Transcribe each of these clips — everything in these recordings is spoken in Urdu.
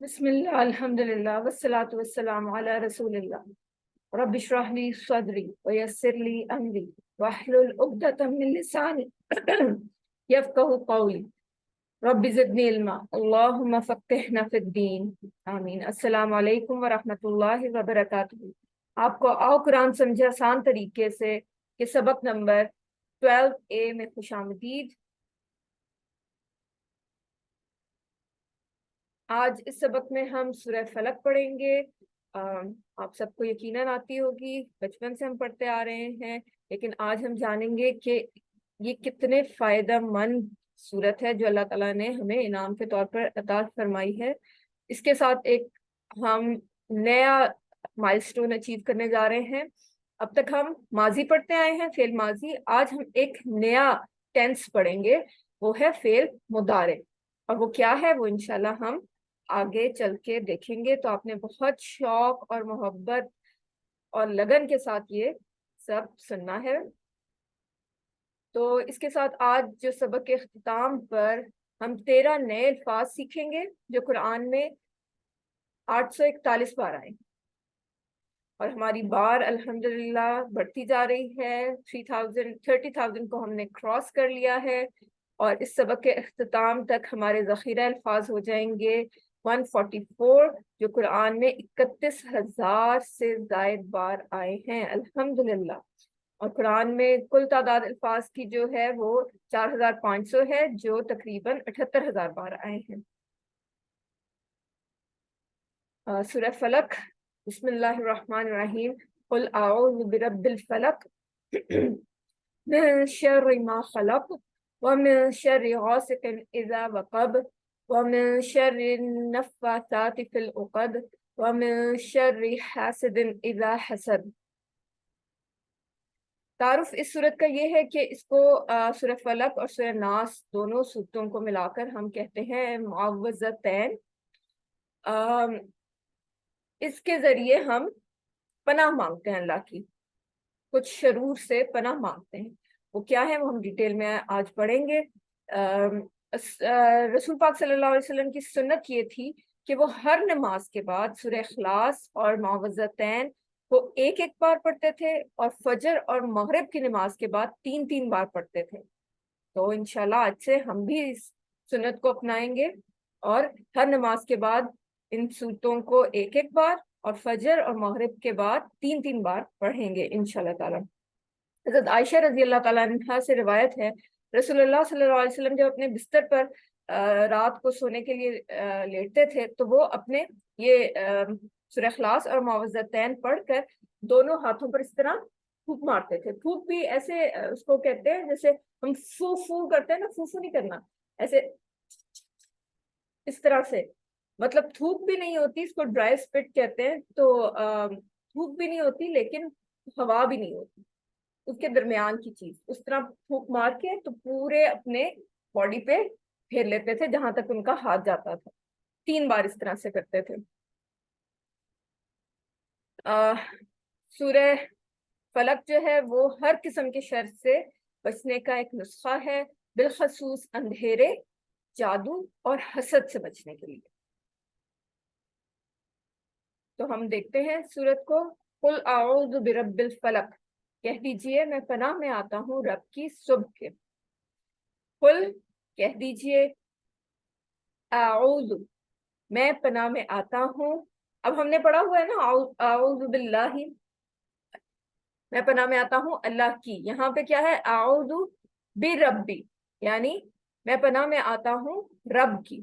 بسم اللہ الحمد للہ والصلاة والسلام علی رسول اللہ رب اشرح لی صدری ویسر لی امری واحلل عقدۃ من لسانی یفقہوا قولی رب زدنی علما اللہم فقہنا فی الدین آمین۔ السلام علیکم ورحمۃ اللہ وبرکاتہ۔ آپ کو آؤ قرآن سمجھے آسان طریقے سے کہ سبق نمبر 12A میں خوش آمدید۔ آج اس سبق میں ہم سورہ فلق پڑھیں گے۔ آپ سب کو یقیناً آتی ہوگی، بچپن سے ہم پڑھتے آ رہے ہیں، لیکن آج ہم جانیں گے کہ یہ کتنے فائدہ مند صورت ہے جو اللہ تعالیٰ نے ہمیں انعام کے طور پر عطا فرمائی ہے۔ اس کے ساتھ ایک ہم نیا مائلسٹون اچیو کرنے جا رہے ہیں۔ اب تک ہم ماضی پڑھتے آئے ہیں، فعل ماضی۔ آج ہم ایک نیا ٹینس پڑھیں گے، وہ ہے فعل مضارع، اور وہ کیا ہے وہ انشاءاللہ ہم آگے چل کے دیکھیں گے۔ تو آپ نے بہت شوق اور محبت اور لگن کے ساتھ یہ سب سننا ہے۔ تو اس کے ساتھ آج جو سبق کے اختتام پر ہم 13 نئے الفاظ سیکھیں گے جو قرآن میں 841 بار آئے، اور ہماری بار الحمدللہ بڑھتی جا رہی ہے۔ 30,000 کو ہم نے کراس کر لیا ہے، اور اس سبق کے اختتام تک ہمارے ذخیرہ الفاظ ہو جائیں گے 144، جو قرآن میں 31,000 سے زائد بار آئے ہیں الحمدللہ۔ اور قرآن میں کل تعداد الفاظ کی جو ہے وہ 4,500 ہے، جو تقریباً 78,000 بار آئے ہیں۔ سورہ فلق، بسم اللہ الرحمن الرحیم۔ قل اعوذ برب الفلق من شر ما خلق ومن شر غاسق اذا وقب ومن شر النفاثات في العقد ومن شر حاسد اذا حسد۔ تعارف اس صورت کا یہ ہے کہ اس کو سورہ فلق اور سورہ ناس دونوں صورتوں کو ملا کر ہم کہتے ہیں معوذتین۔ اس کے ذریعے ہم پناہ مانگتے ہیں، اللہ کی کچھ شرور سے پناہ مانگتے ہیں۔ وہ کیا ہے وہ ہم ڈیٹیل میں آج پڑھیں گے۔ رسول پاک صلی اللہ علیہ وسلم کی سنت یہ تھی کہ وہ ہر نماز کے بعد سورہ اخلاص اور معوذتین کو ایک بار پڑھتے تھے، اور فجر اور مغرب کی نماز کے بعد 3 بار پڑھتے تھے۔ تو انشاءاللہ آج سے ہم بھی اس سنت کو اپنائیں گے، اور ہر نماز کے بعد ان صورتوں کو ایک بار اور فجر اور مغرب کے بعد 3 بار پڑھیں گے انشاءاللہ تعالی۔ حضرت عائشہ رضی اللہ تعالیٰ عنہا سے روایت ہے، رسول اللہ صلی اللہ علیہ وسلم جب اپنے بستر پر رات کو سونے کے لیے لیٹتے تھے تو وہ اپنے یہ سورہ اخلاص اور معوذتین پڑھ کر دونوں ہاتھوں پر اس طرح پھونک مارتے تھے۔ پھونک بھی ایسے اس کو کہتے ہیں جیسے ہم فو فو کرتے ہیں نا، فو فو نہیں کرنا، ایسے اس طرح سے، مطلب تھوک بھی نہیں ہوتی، اس کو ڈرائی اسپٹ کہتے ہیں۔ تو تھوک بھی نہیں ہوتی لیکن ہوا بھی نہیں ہوتی، اس کے درمیان کی چیز، اس طرح پھونک مار کے تو پورے اپنے باڈی پہ پھیر لیتے تھے جہاں تک ان کا ہاتھ جاتا تھا۔ 3 بار اس طرح سے کرتے تھے۔ سورہ فلق جو ہے وہ ہر قسم کے شر سے بچنے کا ایک نسخہ ہے، بالخصوص اندھیرے، جادو اور حسد سے بچنے کے لیے۔ تو ہم دیکھتے ہیں سورت کو۔ قل اعوذ برب الفلق، کہہ دیجئے میں پناہ میں آتا ہوں رب کی صبح کے۔ قل، کہہ دیجئے، اعوذ، میں پناہ میں آتا ہوں۔ اب ہم نے پڑھا ہوا ہے نا اعوذ باللہ، میں پناہ میں آتا ہوں اللہ کی۔ یہاں پہ کیا ہے؟ اعوذ بربی، یعنی میں پناہ میں آتا ہوں رب کی۔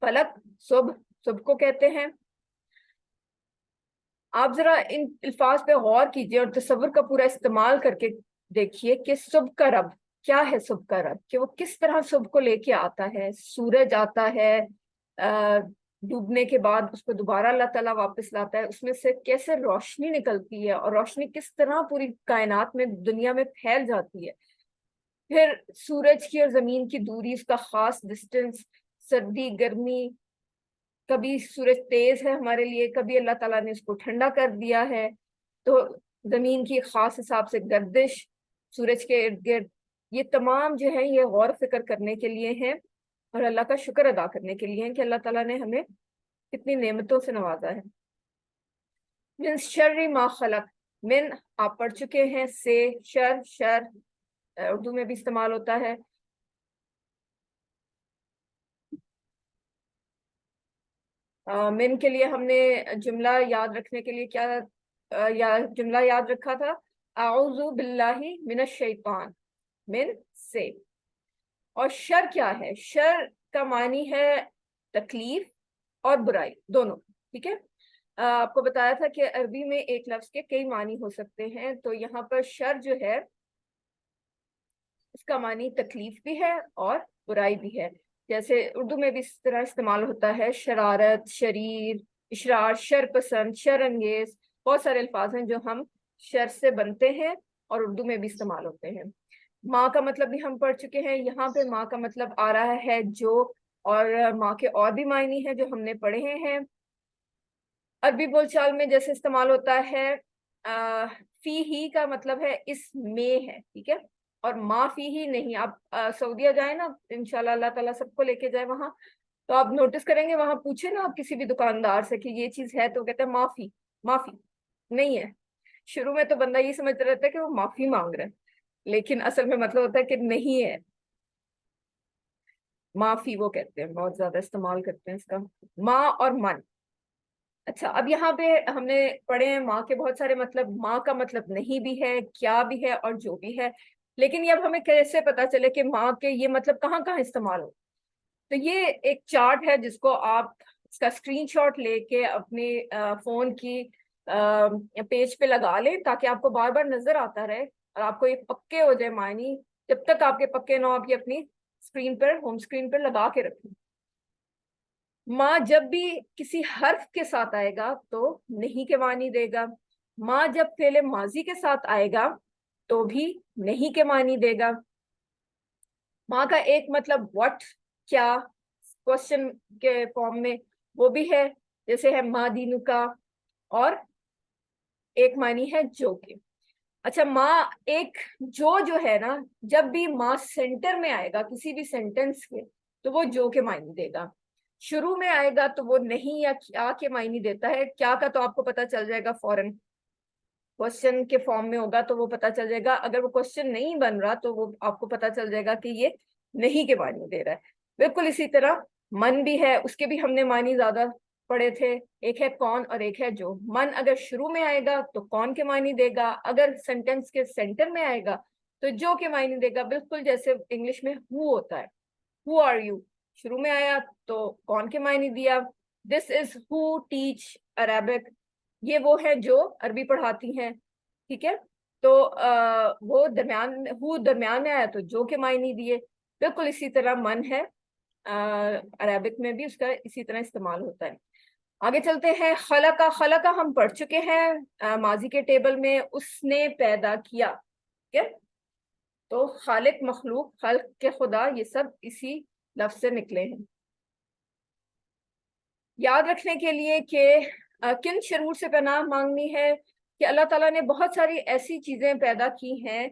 فلق صبح، صبح کو کہتے ہیں۔ آپ ذرا ان الفاظ پہ غور کیجئے اور تصور کا پورا استعمال کر کے دیکھیے کہ صبح کا رب کیا ہے۔ صبح کا رب کہ وہ کس طرح صبح کو لے کے آتا ہے۔ سورج آتا ہے، ڈوبنے کے بعد اس کو دوبارہ اللہ تعالیٰ واپس لاتا ہے، اس میں سے کیسے روشنی نکلتی ہے، اور روشنی کس طرح پوری کائنات میں، دنیا میں پھیل جاتی ہے۔ پھر سورج کی اور زمین کی دوری، اس کا خاص ڈسٹنس، سردی گرمی، کبھی سورج تیز ہے ہمارے لیے، کبھی اللہ تعالیٰ نے اس کو ٹھنڈا کر دیا ہے۔ تو زمین کی خاص حساب سے گردش سورج کے ارد گرد، یہ تمام جو ہے یہ غور فکر کرنے کے لیے ہیں۔ اور اللہ کا شکر ادا کرنے کے لیے کہ اللہ تعالیٰ نے ہمیں کتنی نعمتوں سے نوازا ہے. من شر ما خلق، من آپ پڑھ چکے ہیں، سے شر اردو میں بھی استعمال ہوتا ہے. من کے لیے ہم نے جملہ یاد رکھنے کے لیے کیا جملہ یاد رکھا تھا؟ اعوذ باللہ من الشیطان، من سے. اور شر کیا ہے؟ شر کا معنی ہے تکلیف اور برائی دونوں. ٹھیک ہے، آپ کو بتایا تھا کہ عربی میں ایک لفظ کے کئی معنی ہو سکتے ہیں، تو یہاں پر شر جو ہے اس کا معنی تکلیف بھی ہے اور برائی بھی ہے. جیسے اردو میں بھی اس طرح استعمال ہوتا ہے، شرارت، شریر، اشرار، شر پسند، شر انگیز. بہت سارے الفاظ ہیں جو ہم شر سے بنتے ہیں اور اردو میں بھی استعمال ہوتے ہیں. ماں کا مطلب بھی ہم پڑھ چکے ہیں. یہاں پہ ماں کا مطلب آ رہا ہے جو، اور ماں کے اور بھی معنی ہیں جو ہم نے پڑھے ہیں. عربی بول چال میں جیسے استعمال ہوتا ہے فی ہی کا مطلب ہے اس میں ہے. ٹھیک ہے، اور ما فی ہی نہیں. آپ سعودیہ جائیں نا انشاءاللہ، اللہ تعالیٰ سب کو لے کے جائے وہاں، تو آپ نوٹس کریں گے وہاں پوچھے نا آپ کسی بھی دکاندار سے کہ یہ چیز ہے تو کہتے ہیں معافی. معافی نہیں ہے. شروع میں تو بندہ یہ سمجھتا رہتا ہے کہ وہ معافی مانگ رہا ہے، لیکن اصل میں مطلب ہوتا ہے کہ نہیں ہے. معافی وہ کہتے ہیں، بہت زیادہ استعمال کرتے ہیں اس کا. ماں اور من. اچھا، اب یہاں پہ ہم نے پڑھے ہیں ماں کے بہت سارے مطلب. ماں کا مطلب نہیں بھی ہے، کیا بھی ہے، اور جو بھی ہے. لیکن یہ اب ہمیں کیسے پتا چلے کہ ماں کے یہ مطلب کہاں کہاں استعمال ہو؟ تو یہ ایک چارٹ ہے جس کو آپ اس کا اسکرین شاٹ لے کے اپنے فون کی پیج پہ لگا لیں تاکہ آپ کو بار بار نظر آتا رہے اور آپ کو یہ پکے ہو جائے معنی. جب تک آپ کے پکے نہ ہو آپ یہ اپنی اسکرین پر، ہوم اسکرین پر لگا کے رکھیں. ماں جب بھی کسی حرف کے ساتھ آئے گا تو نہیں کے معنی دے گا. ماں جب فعل ماضی کے ساتھ آئے گا تو بھی نہیں کے معنی دے گا. ماں کا ایک مطلب واٹ، کیا، کوشچن کے فارم میں وہ بھی ہے، جیسے ہے ماں دینو کا. اور ایک معنی ہے جو کے. اچھا، ماں ایک جو ہے نا، جب بھی ماں سینٹر میں آئے گا کسی بھی سینٹینس کے تو وہ جو کے معنی دے گا. شروع میں آئے گا تو وہ نہیں یا کیا کے معنی دیتا ہے. کیا کا تو آپ کو پتا چل جائے گا فوراً، کوشچن کے فارم میں ہوگا تو وہ پتا چل جائے گا. اگر وہ کوشچن نہیں بن رہا تو وہ آپ کو پتا چل جائے گا کہ یہ نہیں کے معنی دے رہا ہے. بالکل اسی طرح من بھی ہے، اس کے بھی ہم نے معنی زیادہ پڑھے تھے. ایک ہے کون اور ایک ہے جو. من اگر شروع میں آئے گا تو کون کے معنی دے گا، اگر سینٹینس کے سینٹر میں آئے گا تو جو کے معنی دے گا. بالکل جیسے انگلش میں ہو ہوتا ہے، ہو آر یو، شروع میں آیا تو کون کے معنی دیا. دس از ہو ٹیچ عربک، یہ وہ ہے جو عربی پڑھاتی ہیں. ٹھیک ہے، تو وہ درمیان میں آیا تو جو کے معنی دیے. بالکل اسی طرح من ہے، عربک میں بھی اس کا اسی طرح استعمال ہوتا ہے. آگے چلتے ہیں. خلقہ. خلقہ ہم پڑھ چکے ہیں ماضی کے ٹیبل میں، اس نے پیدا کیا. ٹھیک ہے، تو خالق، مخلوق، خلق کے خدا، یہ سب اسی لفظ سے نکلے ہیں. یاد رکھنے کے لیے کہ کن شرور سے پناہ مانگنی ہے، کہ اللہ تعالیٰ نے بہت ساری ایسی چیزیں پیدا کی ہیں،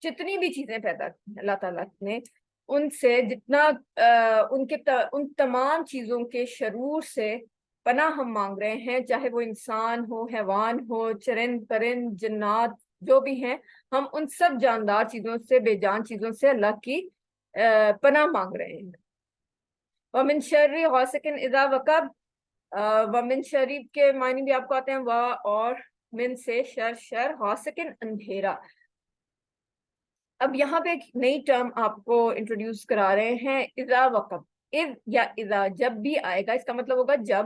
جتنی بھی چیزیں پیدا کی ہیں اللہ تعالیٰ نے، ان سے جتنا ان تمام چیزوں کے شرور سے پناہ ہم مانگ رہے ہیں، چاہے وہ انسان ہو، حیوان ہو، چرند پرند، جنات جو بھی ہیں. ہم ان سب جاندار چیزوں سے، بے جان چیزوں سے اللہ کی پناہ مانگ رہے ہیں. وَمِن شَرِّ غَاسِقٍ إِذَا وَقَبَ. ومن شریف کے معنی بھی آپ کو آتے ہیں، اور من سے شر، غاسقن اندھیرا. اب یہاں پہ ایک نئی ٹرم آپ کو انٹروڈیوس کرا رہے ہیں، اذا وقب. اذ یا اذا جب بھی آئے گا اس کا مطلب ہوگا جب،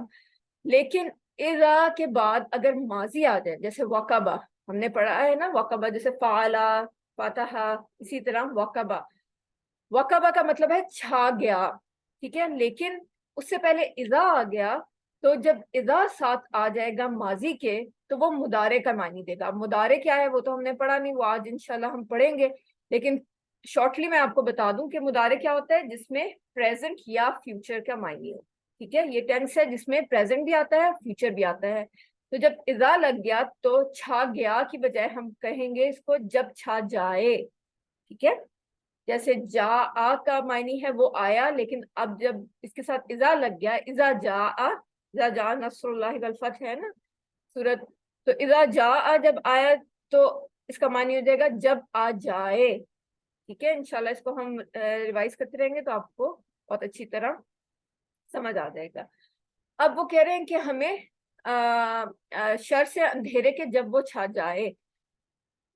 لیکن اذا کے بعد اگر ماضی آ جائے، جیسے وقبہ ہم نے پڑھا ہے نا، وقبہ جیسے فعلا، فتحا، اسی طرح وقبہ. وقبہ کا مطلب ہے چھا گیا. ٹھیک ہے، لیکن اس سے پہلے اذا آ گیا تو جب اذا ساتھ آ جائے گا ماضی کے تو وہ مضارع کا معنی دے گا. مضارع کیا ہے وہ تو ہم نے پڑھا نہیں، وہ آج انشاءاللہ ہم پڑھیں گے، لیکن شارٹلی میں آپ کو بتا دوں کہ مضارع کیا ہوتا ہے، جس میں پریزنٹ یا فیوچر کا معنی ہو. ٹھیک ہے، یہ ٹینس ہے جس میں پریزنٹ بھی آتا ہے، فیوچر بھی آتا ہے. تو جب اذا لگ گیا تو چھا گیا کی بجائے ہم کہیں گے اس کو جب چھا جائے. ٹھیک ہے، جیسے جا آ کا معنی ہے وہ آیا، لیکن اب جب اس کے ساتھ اذا لگ گیا، اذا جا نصر اللہ والفتح ہے نا سورت، تو اذا جا جب آیا تو اس کا معنی ہو جائے گا جب آ جائے. ٹھیک ہے، انشاءاللہ اس کو ہم ریوائز کرتے رہیں گے تو آپ کو بہت اچھی طرح سمجھ آ جائے گا. اب وہ کہہ رہے ہیں کہ ہمیں شر سے اندھیرے کے جب وہ چھا جائے.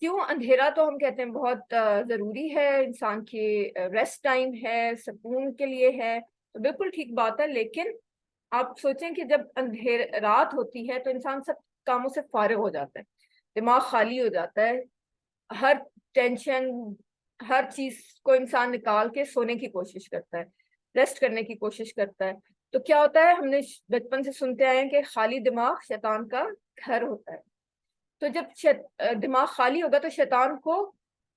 کیوں اندھیرا تو ہم کہتے ہیں بہت ضروری ہے، انسان کی ریسٹ ٹائم ہے، سکون کے لیے ہے، تو بالکل ٹھیک بات ہے. لیکن آپ سوچیں کہ جب رات ہوتی ہے تو انسان سب کاموں سے فارغ ہو جاتا ہے، دماغ خالی ہو جاتا ہے، ہر ٹینشن ہر چیز کو انسان نکال کے سونے کی کوشش کرتا ہے، ریسٹ کرنے کی کوشش کرتا ہے. تو کیا ہوتا ہے، ہم نے بچپن سے سنتے آئے ہیں کہ خالی دماغ شیطان کا گھر ہوتا ہے. تو جب دماغ خالی ہوگا تو شیطان کو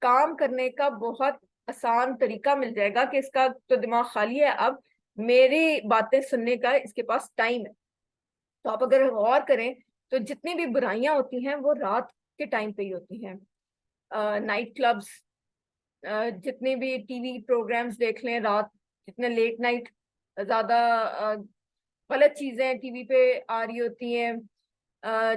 کام کرنے کا بہت آسان طریقہ مل جائے گا کہ اس کا تو دماغ خالی ہے، اب میری باتیں سننے کا اس کے پاس ٹائم ہے. تو آپ اگر غور کریں تو جتنی بھی برائیاں ہوتی ہیں وہ رات کے ٹائم پہ ہی ہوتی ہیں. نائٹ کلبز، جتنے بھی ٹی وی پروگرامز دیکھ لیں رات، جتنے لیٹ نائٹ زیادہ غلط چیزیں ٹی وی پہ آ رہی ہوتی ہیں،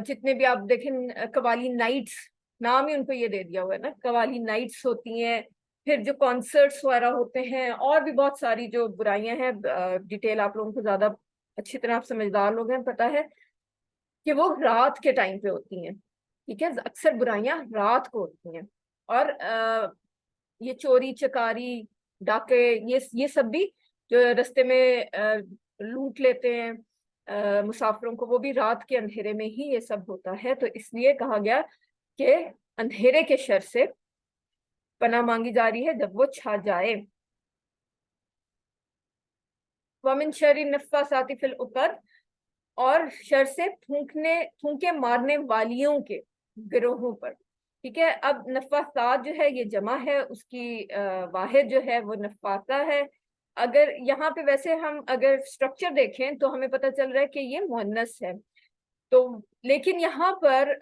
جتنے بھی آپ دیکھیں قوالی نائٹس، نام ہی ان کو یہ دے دیا ہوا ہے نا، قوالی نائٹس ہوتی ہیں، پھر جو کانسرٹس وغیرہ ہوتے ہیں، اور بھی بہت ساری جو برائیاں ہیں. ڈیٹیل آپ لوگوں کو زیادہ اچھی طرح آپ سمجھدار لوگ ہیں، پتہ ہے کہ وہ رات کے ٹائم پہ ہوتی ہیں. ٹھیک ہے، اکثر برائیاں رات کو ہوتی ہیں. اور یہ چوری چکاری ڈاکے یہ سب بھی جو رستے میں لوٹ لیتے ہیں مسافروں کو، وہ بھی رات کے اندھیرے میں ہی یہ سب ہوتا ہے. تو اس لیے کہا گیا کہ اندھیرے کے شر سے پناہ مانگی جا رہی ہے جب وہ چھا جائے. وَمِن شَرِّ النَّفَّاثَاتِ فِی الْعُقَدِ، اور شر سے پھونکے مارنے والیوں کے گروہوں پر. ٹھیک ہے، اب نفاثات جو ہے یہ جمع ہے، اس کی واحد جو ہے وہ نفاثہ ہے. اگر یہاں پہ ویسے ہم اگر سٹرکچر دیکھیں تو ہمیں پتہ چل رہا ہے کہ یہ مؤنث ہے. تو لیکن یہاں پر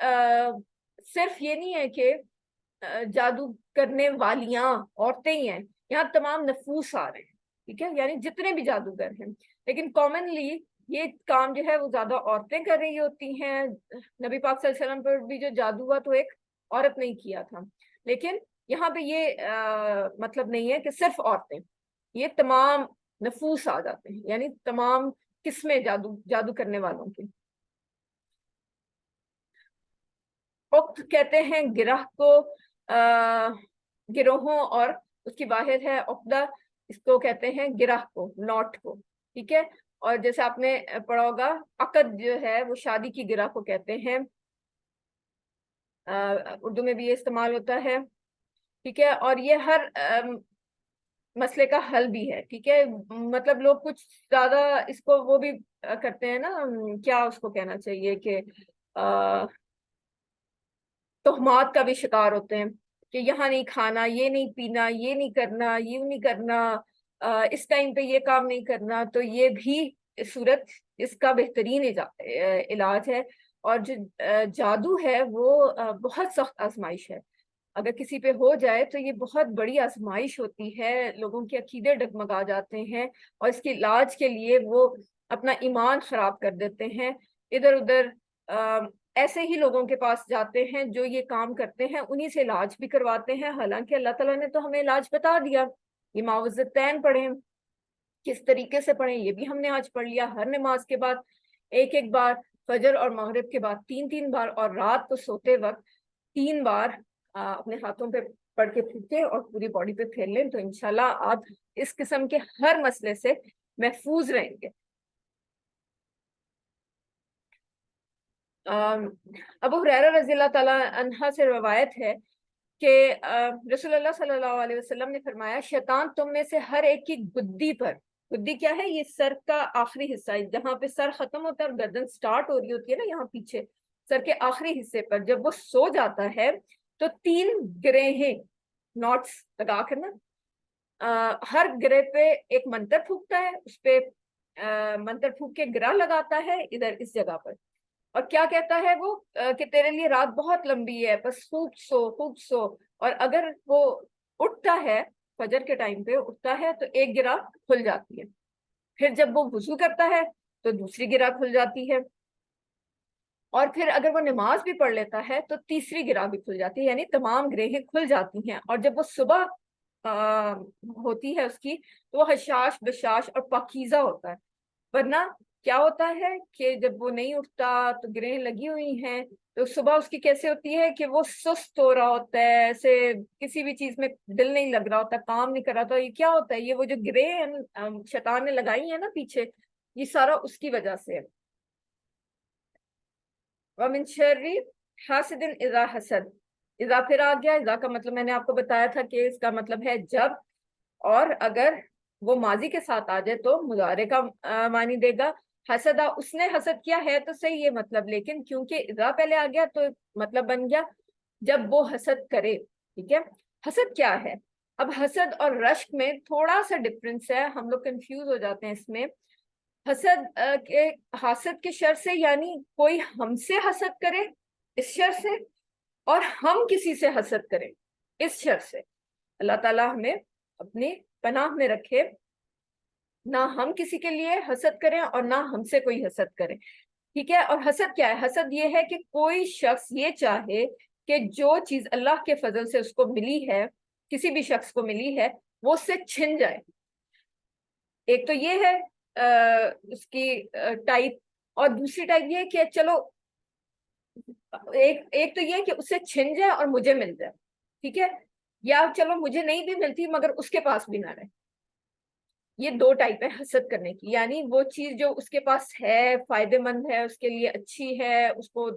صرف یہ نہیں ہے کہ جادو کرنے والیاں عورتیں ہی ہیں، یہاں تمام نفوس آ رہے ہیں. ٹھیک ہے، یعنی جتنے بھی جادوگر ہیں. لیکن کامنلی یہ کام جو ہے وہ زیادہ عورتیں کر رہی ہوتی ہیں. نبی پاک صلی اللہ علیہ وسلم پر بھی جو جادو ہوا تو ایک عورت نے کیا تھا. لیکن یہاں پہ یہ مطلب نہیں ہے کہ صرف عورتیں، یہ تمام نفوس آ جاتے ہیں، یعنی تمام قسمیں جادو کرنے والوں کی. عقد کہتے ہیں گرہ کو، گروہوں، اور اس کی واحد ہے عقدہ، اس کو کہتے ہیں گرہ کو، نوٹ کو. ٹھیک ہے، اور جیسے آپ نے پڑھا ہوگا عقد جو ہے وہ شادی کی گرہ کو کہتے ہیں، اردو میں بھی یہ استعمال ہوتا ہے. ٹھیک ہے، اور یہ ہر مسئلے کا حل بھی ہے. ٹھیک ہے، مطلب لوگ کچھ زیادہ اس کو وہ بھی کرتے ہیں نا، کیا اس کو کہنا چاہیے کہ تہمات کا بھی شکار ہوتے ہیں کہ یہاں نہیں کھانا، یہ نہیں پینا، یہ نہیں کرنا، یہ نہیں کرنا، اس ٹائم پہ یہ کام نہیں کرنا. تو یہ بھی صورت اس کا بہترین علاج ہے. اور جو جادو ہے وہ بہت سخت آزمائش ہے. اگر کسی پہ ہو جائے تو یہ بہت بڑی آزمائش ہوتی ہے، لوگوں کے عقیدے ڈگمگا جاتے ہیں، اور اس کے علاج کے لیے وہ اپنا ایمان خراب کر دیتے ہیں. ادھر ادھر ایسے ہی لوگوں کے پاس جاتے ہیں جو یہ کام کرتے ہیں، انہی سے علاج بھی کرواتے ہیں. حالانکہ اللہ تعالیٰ نے تو ہمیں علاج بتا دیا. یہ معوذتین پڑھیں، کس طریقے سے پڑھیں یہ بھی ہم نے آج پڑھ لیا. ہر نماز کے بعد ایک بار، فجر اور مغرب کے بعد 3 بار، اور رات کو سوتے وقت 3 بار اپنے ہاتھوں پہ پڑھ کے پھینکیں اور پوری باڈی پہ پھیر لیں. تو انشاءاللہ آپ اس قسم کے ہر مسئلے سے محفوظ رہیں گے. ابو ہریرہ رضی اللہ تعالیٰ عنہ سے روایت ہے کہ رسول اللہ صلی اللہ علیہ وسلم نے فرمایا، شیطان تم میں سے ہر ایک کی گدی پر، گدی کیا ہے، یہ سر کا آخری حصہ ہے، جہاں پہ سر ختم ہوتا ہے اور گردن سٹارٹ ہو رہی ہوتی ہے نا، یہاں پیچھے سر کے آخری حصے پر جب وہ سو جاتا ہے تو 3 گرہیں نوٹس لگا کر نا، ہر گرہ پہ ایک منتر پھونکتا ہے، اس پہ منتر پھونک کے گرہ لگاتا ہے ادھر اس جگہ پر. اور کیا کہتا ہے وہ کہ تیرے لیے رات بہت لمبی ہے، بس خوب سو خوب سو. اور اگر وہ اٹھتا ہے فجر کے ٹائم پہ اٹھتا ہے تو ایک گرہ کھل جاتی ہے، پھر جب وہ وضو کرتا ہے تو دوسری گرہ کھل جاتی ہے، اور پھر اگر وہ نماز بھی پڑھ لیتا ہے تو تیسری گرہ بھی کھل جاتی ہے، یعنی تمام گرہیں کھل جاتی ہیں۔ اور جب وہ صبح ہوتی ہے اس کی، تو وہ حشاش بشاش اور پاکیزہ ہوتا ہے۔ ورنہ کیا ہوتا ہے کہ جب وہ نہیں اٹھتا تو گرہیں لگی ہوئی ہیں، تو صبح اس کی کیسے ہوتی ہے کہ وہ سست ہو رہا ہوتا ہے، ایسے کسی بھی چیز میں دل نہیں لگ رہا ہوتا، کام نہیں کر رہا ہوتا۔ یہ کیا ہوتا ہے؟ یہ وہ جو گرہیں شیطان نے لگائی ہیں نا پیچھے، یہ سارا اس کی وجہ سے ہے۔ وَمِن شَرِّ حَاسِدٍ إِذَا حَسَدَ، اذا پھر آ گیا، اذا کا مطلب میں نے آپ کو بتایا تھا کہ اس کا مطلب ہے جب، اور اگر وہ ماضی کے ساتھ آ جائے تو مضارع کا معنی دے گا۔ حسدا، اس نے حسد کیا ہے تو صحیح یہ مطلب، لیکن کیونکہ اذا پہلے آ گیا تو مطلب بن گیا جب وہ حسد کرے، ٹھیک ہے۔ حسد کیا ہے؟ اب حسد اور رشک میں تھوڑا سا ڈفرنس ہے، ہم لوگ کنفیوز ہو جاتے ہیں اس میں۔ حسد کے شر سے، یعنی کوئی ہم سے حسد کرے اس شر سے، اور ہم کسی سے حسد کریں اس شر سے۔ اللہ تعالیٰ ہمیں اپنی پناہ میں رکھے، نہ ہم کسی کے لیے حسد کریں اور نہ ہم سے کوئی حسد کرے، ٹھیک ہے۔ اور حسد کیا ہے؟ حسد یہ ہے کہ کوئی شخص یہ چاہے کہ جو چیز اللہ کے فضل سے اس کو ملی ہے، کسی بھی شخص کو ملی ہے، وہ اس سے چھن جائے۔ ایک تو یہ ہے اس کی ٹائپ، اور دوسری ٹائپ یہ کہ چلو ایک تو یہ کہ اس سے چھن جائے اور مجھے مل جائے، ٹھیک ہے، یا چلو مجھے نہیں بھی ملتی مگر اس کے پاس بھی نہ رہے۔ یہ دو ٹائپ ہے حسد کرنے کی، یعنی وہ چیز جو اس کے پاس ہے، فائدے مند ہے، اس کے لیے اچھی ہے، اس کو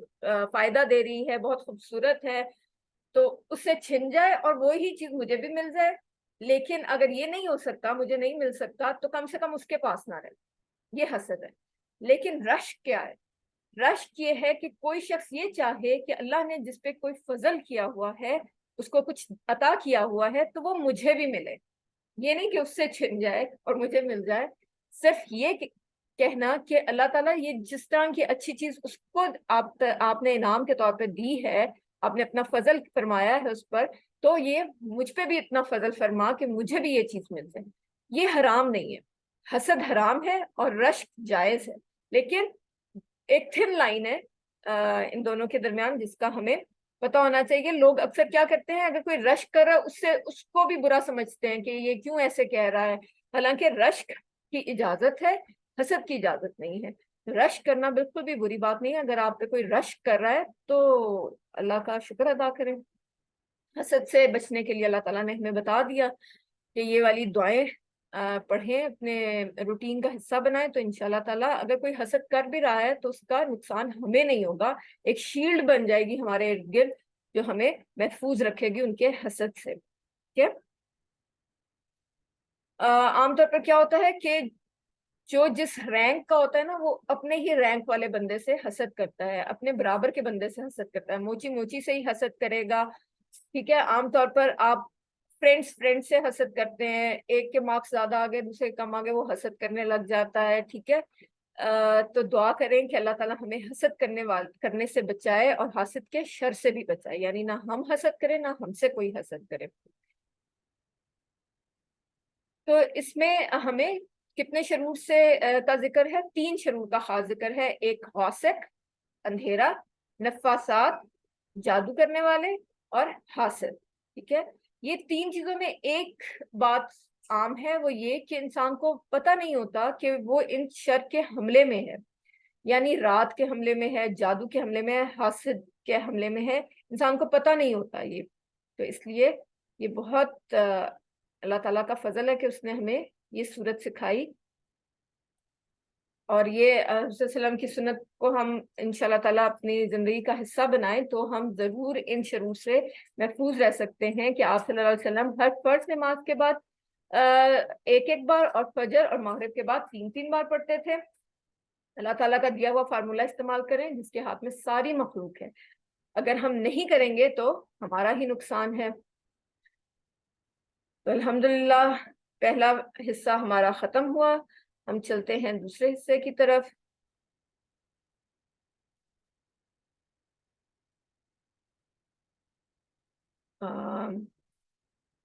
فائدہ دے رہی ہے، بہت خوبصورت ہے، تو اس سے چھن جائے اور وہی چیز مجھے بھی مل جائے۔ لیکن اگر یہ نہیں ہو سکتا، مجھے نہیں مل سکتا، تو کم سے کم اس کے پاس نہ رہے، یہ حسد ہے۔ لیکن رشک کیا ہے؟ رشک یہ ہے کہ کوئی شخص یہ چاہے کہ اللہ نے جس پہ کوئی فضل کیا ہوا ہے، اس کو کچھ عطا کیا ہوا ہے، تو وہ مجھے بھی ملے۔ یہ نہیں کہ اس سے چھن جائے اور مجھے مل جائے، صرف یہ کہنا کہ اللہ تعالیٰ یہ جس طرح کی اچھی چیز اس کو آپ نے انعام کے طور پہ دی ہے، آپ نے اپنا فضل فرمایا ہے اس پر، تو یہ مجھ پہ بھی اتنا فضل فرما کہ مجھے بھی یہ چیز مل جائے۔ یہ حرام نہیں ہے، حسد حرام ہے اور رشک جائز ہے، لیکن ایک تھن لائن ہے ان دونوں کے درمیان، جس کا ہمیں پتا ہونا چاہیے۔ لوگ اکثر کیا کرتے ہیں، اگر کوئی رشک کر رہا ہے اس کو بھی برا سمجھتے ہیں کہ یہ کیوں ایسے کہہ رہا ہے، حالانکہ رشک کی اجازت ہے، حسد کی اجازت نہیں ہے۔ رشک کرنا بالکل بھی بری بات نہیں ہے، اگر آپ پہ کوئی رشک کر رہا ہے تو اللہ کا شکر ادا کریں۔ حسد سے بچنے کے لیے اللہ تعالیٰ نے ہمیں بتا دیا کہ یہ والی دعائیں پڑھیں، اپنے روٹین کا حصہ بنائیں، تو انشاءاللہ تعالیٰ اگر کوئی حسد کر بھی رہا ہے تو اس کا نقصان ہمیں نہیں ہوگا، ایک شیلڈ بن جائے گی ہمارے ارد گرد جو ہمیں محفوظ رکھے گی ان کے حسد سے، ٹھیک ہے۔ عام طور پر کیا ہوتا ہے کہ جو جس رینک کا ہوتا ہے نا، وہ اپنے ہی رینک والے بندے سے حسد کرتا ہے، اپنے برابر کے بندے سے حسد کرتا ہے، موچی موچی سے ہی حسد کرے گا، ٹھیک ہے۔ عام طور پر آپ فرینڈ سے حسد کرتے ہیں، ایک کے مارکس زیادہ آگے دوسرے کم آگے، وہ حسد کرنے لگ جاتا ہے، ٹھیک ہے۔ تو دعا کریں کہ اللہ تعالیٰ ہمیں حسد کرنے سے بچائے اور حاسد کے شر سے بھی بچائے، یعنی نہ ہم حسد کریں نہ ہم سے کوئی حسد کرے۔ تو اس میں ہمیں کتنے شرور سے کا ذکر ہے؟ 3 شرور کا خاص ذکر ہے، ایک غاسق اندھیرا، نفاسات جادو کرنے والے، اور حاسد، ٹھیک ہے۔ یہ 3 چیزوں میں ایک بات عام ہے، وہ یہ کہ انسان کو پتہ نہیں ہوتا کہ وہ ان شر کے حملے میں ہے، یعنی رات کے حملے میں ہے، جادو کے حملے میں ہے، حاسد کے حملے میں ہے، انسان کو پتہ نہیں ہوتا یہ۔ تو اس لیے یہ بہت اللہ تعالیٰ کا فضل ہے کہ اس نے ہمیں یہ صورت سکھائی، اور یہ رسول صلی اللہ علیہ وسلم کی سنت کو ہم انشاءاللہ تعالیٰ اپنی زندگی کا حصہ بنائیں تو ہم ضرور ان شرور سے محفوظ رہ سکتے ہیں کہ آپ صلی اللہ علیہ وسلم ہر فرض نماز کے بعد ایک بار، اور فجر اور مغرب کے بعد 3 بار پڑھتے تھے۔ اللہ تعالیٰ کا دیا ہوا فارمولہ استعمال کریں جس کے ہاتھ میں ساری مخلوق ہے، اگر ہم نہیں کریں گے تو ہمارا ہی نقصان ہے۔ تو الحمدللہ پہلا حصہ ہمارا ختم ہوا، ہم چلتے ہیں دوسرے حصے کی طرف۔